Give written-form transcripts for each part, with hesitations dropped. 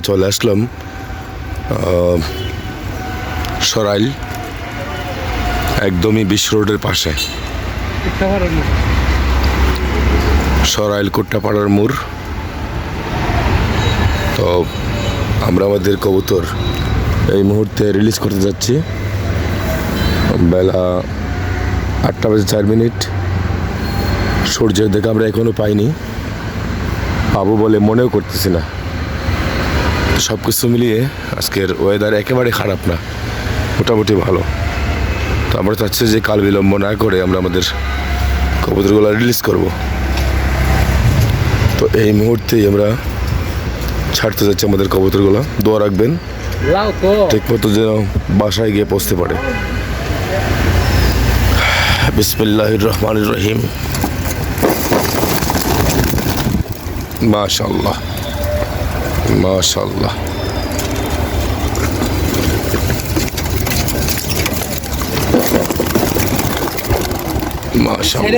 চলে আসলাম সরাইল, একদমই বিশ্ব রোডের পাশে, সরাইল কুট্টাপাড়ার মোড়। তো আমরা আমাদের কবুতর এই মুহূর্তে রিলিজ করতে যাচ্ছি। বেলা 8:04। সূর্যের দেখা আমরা এখনও পাইনি, পাবো বলে মনেও করতেছি না। সব কিছু মিলিয়ে আজকের ওয়েদার একেবারে খারাপ না, মোটামুটি ভালো। তো আমরা চাচ্ছি যে কাল বিলম্ব না করে আমরা আমাদের কবুতরগুলো রিলিজ করব। তো এই মুহূর্তেই আমরা ছাড়তে যাচ্ছি আমাদের কবুতরগুলো। দোয়া রাখবেন ঠিক মতো যেন বাসায় গিয়ে পৌঁছতে পারে। বিসমিল্লাহির রহমানির রহিম। মাশাআল্লাহ মাশাআল্লাহ। মাশাআল্লাহ।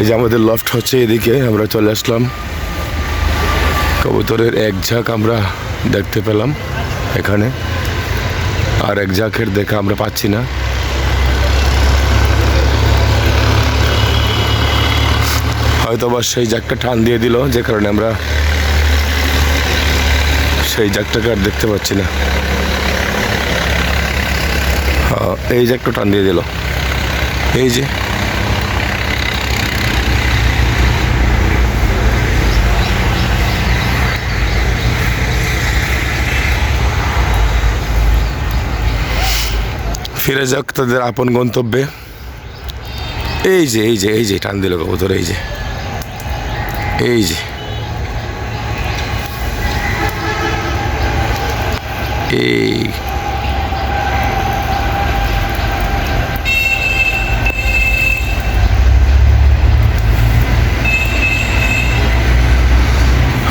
এই যে আমাদের লফট হচ্ছে, এদিকে আমরা চলে আসলাম। কবুতরের এক ঝাঁক আমরা দেখতে পেলাম এখানে, আর এক ঝাঁকের দেখা আমরা পাচ্ছি না। হয়তো বা সেই ঝাঁকটা টান দিয়ে দিল, যে কারণে আমরা সেই ঝাঁকটাকে আর দেখতে পাচ্ছি না। এই ঝাঁকটা টান দিয়ে দিল, এই যে ফিরে যাক তাদের আপন গন্তব্যে। এই যে এই যে এই যে টান দিল কবুতর, এই যে এই যে এই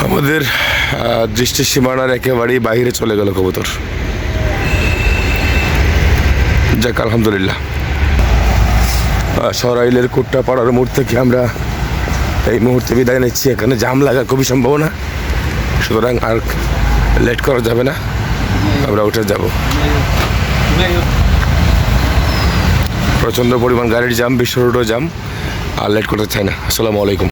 আমাদের দৃষ্টির সীমানার একেবারেই বাইরে চলে গেল কবুতর। যাক আলহামদুলিল্লাহ। সরাইলের কুট্টাপাড়ার মোড় থেকে আমরা এই মুহূর্তে বিদায় নিচ্ছি। এখানে জাম লাগা খুবই সম্ভাবনা, সুতরাং আর লেট করা যাবে না, আমরা উঠে যাব। প্রচণ্ড পরিমাণ গাড়ির জাম, বিশ্ব রোডও জাম, আর লেট করতে চাই না। আসসালামু আলাইকুম।